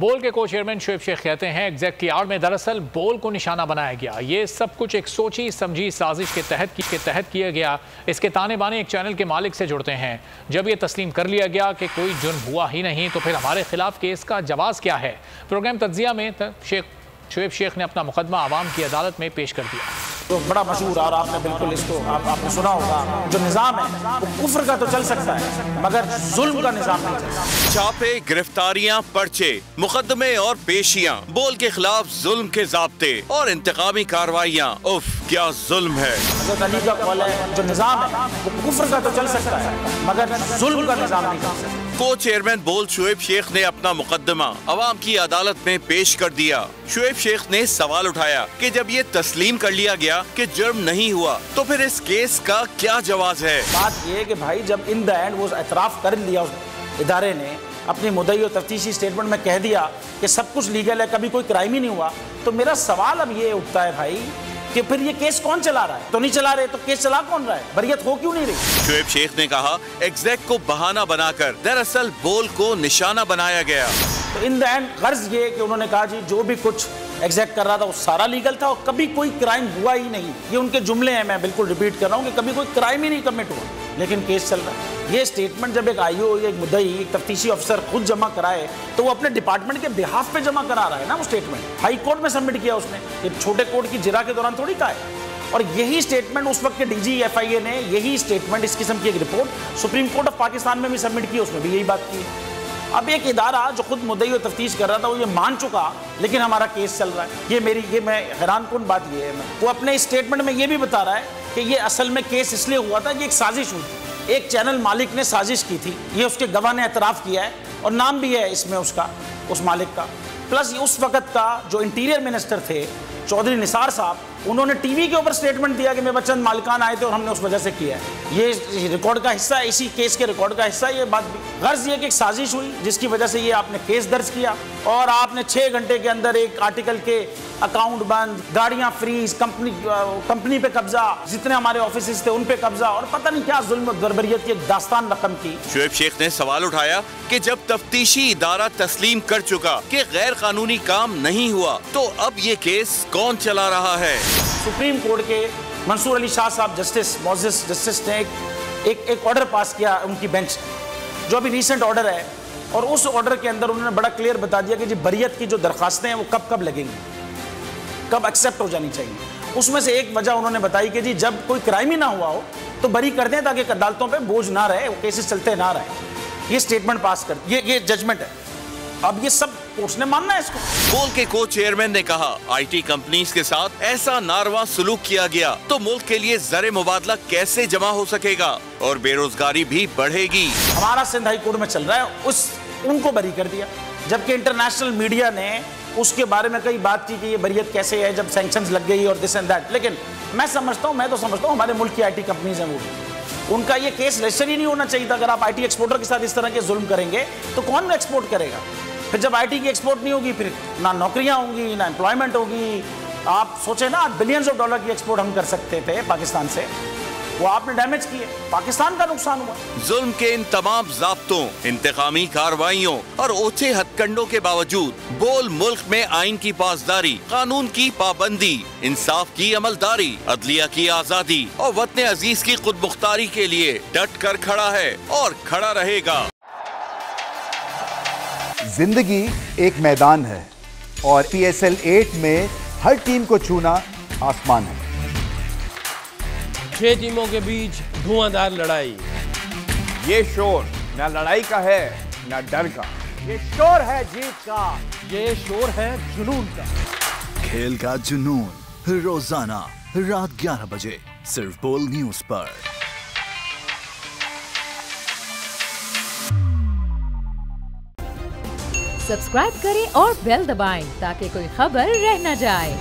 बोल के को चेयरमैन शुएब शेख कहते हैं एग्जैक्ट की आड़ में दरअसल बोल को निशाना बनाया गया। ये सब कुछ एक सोची समझी साजिश के तहत किया गया। इसके ताने बाने एक चैनल के मालिक से जुड़ते हैं। जब ये तस्लीम कर लिया गया कि कोई जुर्म हुआ ही नहीं तो फिर हमारे खिलाफ केस का जवाब क्या है। प्रोग्राम तज्जिया में शुएब शेख ने अपना मुकदमा आवाम की अदालत में पेश कर दिया। तो बड़ा मशहूर और आपने बिल्कुल इसको आपने सुना होगा, जो निज़ाम है वो कुफ्र का तो चल सकता है मगर जुल्म का निज़ाम नहीं चल सकता। छापे, गिरफ्तारियां, पर्चे, मुकदमे और पेशियां, बोल के खिलाफ जुल्म के जाब्ते और इंतकामी कार्रवाइयां। उफ, क्या जुल्म है। हज़रत अली का कौल है, जो निज़ाम है वो कुफ्र का तो चल सकता है मगर जुल्म का निज़ाम नहीं चल सकता। को चेयरमैन बोल शुएब शेख ने अपना मुकदमा अवाम की अदालत में पेश कर दिया। शुएब शेख ने सवाल उठाया कि जब ये तस्लीम कर लिया गया कि जुर्म नहीं हुआ तो फिर इस केस का क्या जवाब है। बात ये है कि भाई जब इन द एंड वो एतराफ कर लिया उस इदारे ने, अपनी मुद्दई और तफ्तीशी स्टेटमेंट में कह दिया कि सब कुछ लीगल है, कभी कोई क्राइम ही नहीं हुआ, तो मेरा सवाल अब ये उठता है भाई कि फिर ये केस कौन चला रहा है? तो नहीं चला रहे तो केस चला कौन रहा है? बरियत हो क्यों नहीं रही? शुएब शेख ने कहा एग्जैक्ट को बहाना बनाकर दरअसल बोल को निशाना बनाया गया। तो इन द एंड गर्ज ये कि उन्होंने कहा जी जो भी कुछ एग्जैक्ट कर रहा था वो सारा लीगल था और कभी कोई क्राइम हुआ ही नहीं। ये उनके जुमले हैं, मैं बिल्कुल रिपीट कर रहा हूँ कि कभी कोई क्राइम ही नहीं कमिट हुआ, लेकिन केस चल रहा है। ये स्टेटमेंट जब एक आईओ, एक मुद्दई, एक तफ्तीशी अफसर खुद जमा कराए तो वो अपने डिपार्टमेंट के बिहाफ पे जमा करा रहा है ना। वो स्टेटमेंट हाई कोर्ट में सबमिट किया उसने, ये छोटे कोर्ट की जिरा के दौरान थोड़ी कहा है। और यही स्टेटमेंट उस वक्त के डीजी एफआईए ने, यही स्टेटमेंट इस किस्म की एक report supreme court of Pakistan में भी सबमिट की, उसमें भी यही बात की। अब एक इदारा जो खुद मुद्दई और तफ्तीश कर रहा था वो ये मान चुका, लेकिन हमारा केस चल रहा है। ये मैं हैरान कुन बात ये है, वो अपने स्टेटमेंट में ये भी बता रहा है कि ये असल में केस इसलिए हुआ था कि एक साजिश हुई थी, एक चैनल मालिक ने साजिश की थी, ये उसके गवाह ने एतराफ़ किया है और नाम भी है इसमें उसका, उस मालिक का। प्लस उस वक़्त का जो इंटीरियर मिनिस्टर थे चौधरी निसार साहब, उन्होंने टीवी के ऊपर स्टेटमेंट दिया कि मेरे चंद मालिकान आए थे और हमने उस वजह से किया है। ये रिकॉर्ड का हिस्सा है, इसी केस के रिकॉर्ड का हिस्सा है ये बात भी। गर्ज ये कि एक साजिश हुई जिसकी वजह से ये आपने केस दर्ज किया और आपने 6 घंटे के अंदर एक आर्टिकल के अकाउंट बंद, गाड़ियां फ्रीज, कंपनी पे कब्जा, जितने हमारे ऑफिस थे उन पे कब्जा और पता नहीं क्या जुल्म बर्बरियत की एक दास्तान रकम की। शुएब शेख ने सवाल उठाया कि जब तफ्तीशी इदारा तस्लीम कर चुका कि गैर कानूनी काम नहीं हुआ तो अब ये केस कौन चला रहा है। सुप्रीम कोर्ट के मंसूर अली शाह साहब जस्टिस ने एक ऑर्डर पास किया उनकी बेंच, जो अभी रिसेंट ऑर्डर है, और उस ऑर्डर के अंदर उन्होंने बड़ा क्लियर बता दिया कि जी बरियत की जो दरखास्तें हैं वो कब कब लगेंगी, कब एक्सेप्ट हो जानी चाहिए। उसमें से एक वजह उन्होंने बताई कि जी जब कोई क्राइम ही ना हुआ हो तो बरी कर दें ताकि अदालतों पे बोझ ना रहे, वो केसेस चलते ना रहे। ये स्टेटमेंट पास कर, ये जजमेंट है। अब ये सब कोर्ट ने मानना है इसको। बोल के को चेयरमैन ने कहा आईटी कंपनीज के साथ ऐसा नारवा सलूक किया गया तो मुल्क के लिए ज़र मुबादला कैसे जमा हो सकेगा और बेरोजगारी भी बढ़ेगी। हमारा सिंध हाई कोर्ट में चल रहा है, उनको बरी कर दिया, जबकि इंटरनेशनल मीडिया ने उसके बारे में कई बात की कि ये बरियत कैसे है जब सैंक्शंस लग गई और दिस एंड दैट। लेकिन मैं तो समझता हूँ हमारे मुल्क की आईटी कंपनीज हैं, वो उनका ये केस रजिस्टर ही नहीं होना चाहिए था। अगर आप आईटी एक्सपोर्टर के साथ इस तरह के जुल्म करेंगे तो कौन एक्सपोर्ट करेगा? फिर जब आईटी की एक्सपोर्ट नहीं होगी फिर ना नौकरियां होंगी ना एम्प्लॉयमेंट होगी। आप सोचे ना, बिलियंस ऑफ डॉलर की एक्सपोर्ट हम कर सकते थे पाकिस्तान से, वो आपने डैमेज किए, पाकिस्तान का नुकसान हुआ। जुल्म के इन तमाम ज़ाब्तों, इंतकामी कार्रवाइयों और ओछे हथकंडों के बावजूद बोल मुल्क में आइन की पासदारी, कानून की पाबंदी, इंसाफ की अमलदारी, अदलिया की आजादी और वतन अजीज की खुद मुख्तारी के लिए डट कर खड़ा है और खड़ा रहेगा। जिंदगी एक मैदान है और PSL 8 में हर टीम को छूना आसमान है। 6 टीमों के बीच धुआंधार लड़ाई। ये शोर ना लड़ाई का है ना डर का, ये शोर है जीत का, ये शोर है जुनून का। खेल का जुनून रोजाना रात 11 बजे सिर्फ बोल न्यूज पर। सब्सक्राइब करें और बेल दबाएं ताकि कोई खबर रह न जाए।